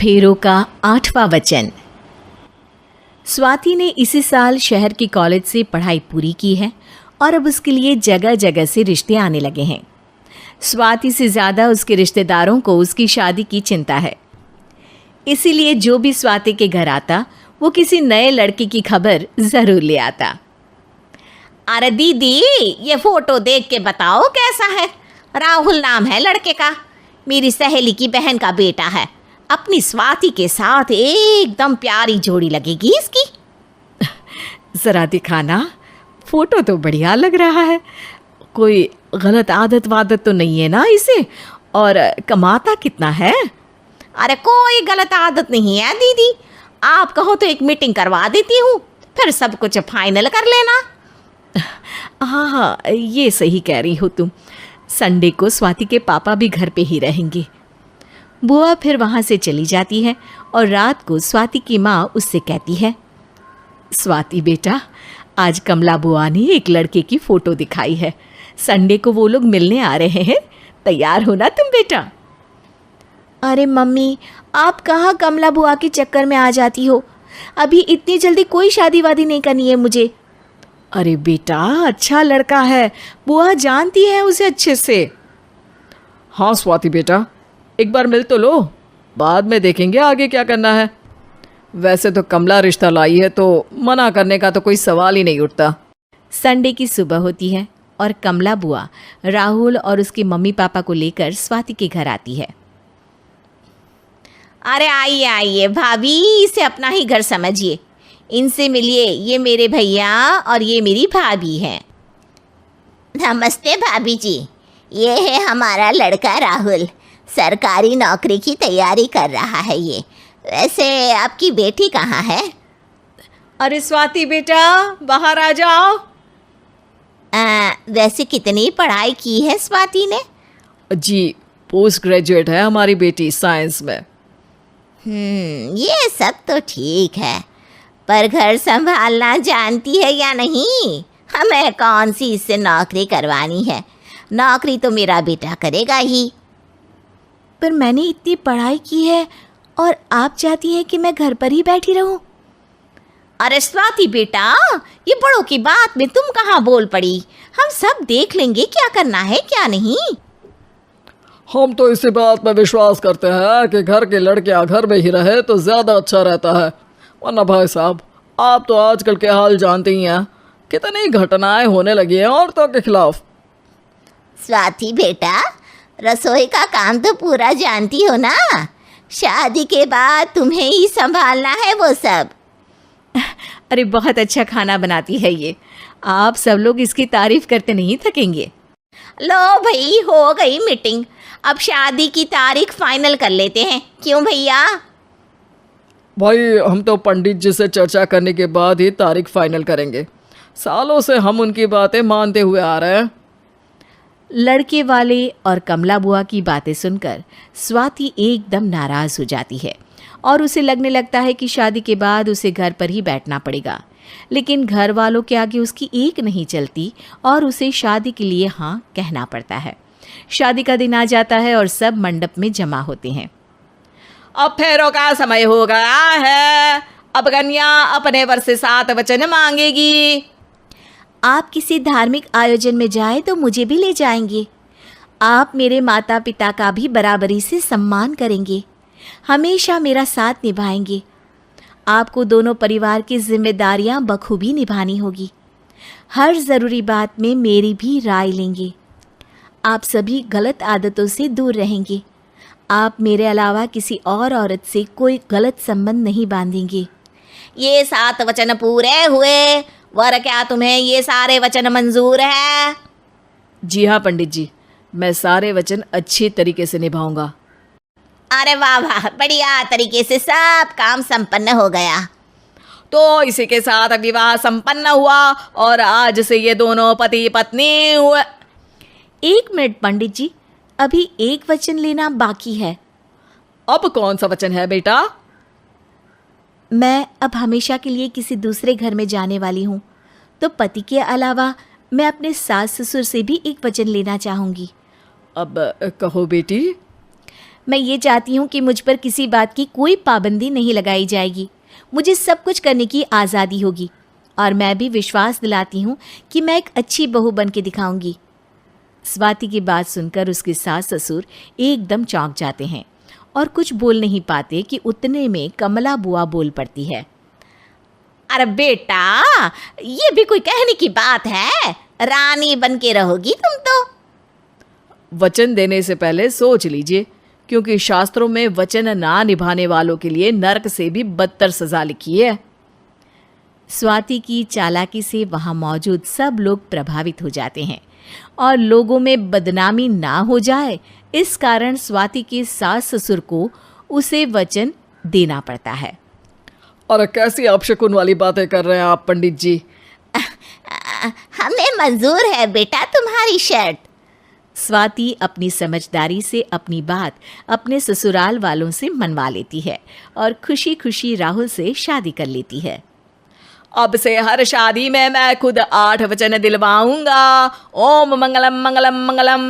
फेरों का 8वां वचन। स्वाति ने इसी साल शहर के कॉलेज से पढ़ाई पूरी की है और अब उसके लिए जगह जगह से रिश्ते आने लगे हैं। स्वाति से ज़्यादा उसके रिश्तेदारों को उसकी शादी की चिंता है, इसीलिए जो भी स्वाति के घर आता वो किसी नए लड़के की खबर ज़रूर ले आता। अरे दीदी, ये फोटो देख के बताओ कैसा है। राहुल नाम है लड़के का, मेरी सहेली की बहन का बेटा है। अपनी स्वाति के साथ एकदम प्यारी जोड़ी लगेगी इसकी। ज़रा दिखाना, फ़ोटो तो बढ़िया लग रहा है। कोई गलत आदत वादत तो नहीं है ना इसे? और कमाता कितना है? अरे कोई गलत आदत नहीं है दीदी, आप कहो तो एक मीटिंग करवा देती हूँ, फिर सब कुछ फाइनल कर लेना। हाँ हाँ, ये सही कह रही हो तुम। संडे को स्वाति के पापा भी घर पे ही रहेंगे। बुआ फिर वहाँ से चली जाती है और रात को स्वाति की माँ उससे कहती है, स्वाति बेटा, आज कमला बुआ ने एक लड़के की फ़ोटो दिखाई है। संडे को वो लोग मिलने आ रहे हैं, तैयार हो ना तुम बेटा? अरे मम्मी, आप कहाँ कमला बुआ के चक्कर में आ जाती हो? अभी इतनी जल्दी कोई शादी वादी नहीं करनी है मुझे। अरे बेटा, अच्छा लड़का है, बुआ जानती है उसे अच्छे से। हाँ स्वाति बेटा, एक बार मिल तो लो, बाद में देखेंगे आगे क्या करना है। वैसे तो कमला रिश्ता लाई है तो मना करने का तो कोई सवाल ही नहीं उठता। संडे की सुबह होती है और कमला बुआ राहुल और उसके मम्मी पापा को लेकर स्वाति के घर आती है। अरे आइए आइए भाभी, इसे अपना ही घर समझिए। इनसे मिलिए, ये मेरे भैया और ये मेरी भाभी हैं। नमस्ते भाभी जी, ये है हमारा लड़का राहुल, सरकारी नौकरी की तैयारी कर रहा है ये। वैसे आपकी बेटी कहाँ है? अरे स्वाति बेटा, बाहर आ जाओ। वैसे कितनी पढ़ाई की है स्वाति ने? जी, पोस्ट ग्रेजुएट है हमारी बेटी साइंस में। ये सब तो ठीक है, पर घर संभालना जानती है या नहीं? हमें कौन सी इससे नौकरी करवानी है, नौकरी तो मेरा बेटा करेगा ही। पर मैंने इतनी पढ़ाई की है और आप चाहती हैं कि मैं घर पर ही बैठी रहूं? अरे स्वाति बेटा, ये बड़ों की बात में तुम कहाँ बोल पड़ी? हम सब देख लेंगे क्या करना है क्या नहीं। हम तो इसी बात में विश्वास करते हैं कि घर के लड़कियां घर में ही रहे तो ज़्यादा अच्छा रहता है, वरना भाई साहब आप तो आजकल के हाल जानते ही हैं, कितनी घटनाएं होने लगी हैं औरतों के खिलाफ। स्वाति बेटा, रसोई का काम तो पूरा जानती हो ना? शादी के बाद तुम्हें ही संभालना है वो सब। अरे बहुत अच्छा खाना बनाती है ये, आप सब लोग इसकी तारीफ करते नहीं थकेंगे। लो भाई, हो गई मीटिंग, अब शादी की तारीख फाइनल कर लेते हैं, क्यों भैया? भाई हम तो पंडित जी से चर्चा करने के बाद ही तारीख फाइनल करेंगे, सालों से हम उनकी बातें मानते हुए आ रहे हैं। लड़के वाले और कमला बुआ की बातें सुनकर स्वाति एकदम नाराज़ हो जाती है और उसे लगने लगता है कि शादी के बाद उसे घर पर ही बैठना पड़ेगा। लेकिन घर वालों के आगे उसकी एक नहीं चलती और उसे शादी के लिए हाँ कहना पड़ता है। शादी का दिन आ जाता है और सब मंडप में जमा होते हैं। अब फेरों का समय हो गया है, अब कन्या अपने वर से 7 वचन मांगेगी। आप किसी धार्मिक आयोजन में जाएं तो मुझे भी ले जाएंगे। आप मेरे माता पिता का भी बराबरी से सम्मान करेंगे, हमेशा मेरा साथ निभाएंगे। आपको दोनों परिवार की जिम्मेदारियां बखूबी निभानी होगी। हर ज़रूरी बात में मेरी भी राय लेंगे। आप सभी गलत आदतों से दूर रहेंगे। आप मेरे अलावा किसी और औरत से कोई गलत संबंध नहीं बांधेंगे। ये 7 वचन पूरे हुए, वर क्या तुम्हें ये सारे वचन मंजूर है? जी हाँ पंडित जी, मैं सारे वचन अच्छी तरीके से निभाऊंगा। अरे वाह वाह, बढ़िया तरीके से सब काम संपन्न हो गया। तो इसी के साथ विवाह संपन्न हुआ और आज से ये दोनों पति पत्नी हुए। 1 मिनट पंडित जी, अभी एक वचन लेना बाकी है। अब कौन सा वचन है बेटा? मैं अब हमेशा के लिए किसी दूसरे घर में जाने वाली हूँ, तो पति के अलावा मैं अपने सास ससुर से भी एक वचन लेना चाहूँगी। अब कहो बेटी। मैं ये चाहती हूँ कि मुझ पर किसी बात की कोई पाबंदी नहीं लगाई जाएगी। मुझे सब कुछ करने की आज़ादी होगी और मैं भी विश्वास दिलाती हूँ कि मैं एक अच्छी बहू बन के दिखाऊंगी। स्वाति की बात सुनकर उसके सास ससुर एकदम चौंक जाते हैं और कुछ बोल नहीं पाते कि उतने में कमला बुआ बोल पड़ती है। अरे बेटा, ये भी कोई कहने की बात है? रानी बन के रहोगी तुम तो। वचन देने से पहले सोच लीजिए, क्योंकि शास्त्रों में वचन ना निभाने वालों के लिए नरक से भी बदतर सजा लिखी है। स्वाति की चालाकी से वहाँ मौजूद सब लोग प्रभावित हो जाते हैं और लोगों में बदनामी ना हो जाए, इस कारण स्वाति के सास ससुर को उसे वचन देना पड़ता है। अरे कैसी अपशकुन वाली बातें कर रहे हैं आप पंडित जी? हमें मंजूर है बेटा तुम्हारी शर्त। स्वाति अपनी समझदारी से अपनी बात अपने ससुराल वालों से मनवा लेती है और खुशी खुशी राहुल से शादी कर लेती है। अब से हर शादी में मैं खुद 8 वचन दिलवाऊंगा। ओम मंगलम मंगलम मंगलम।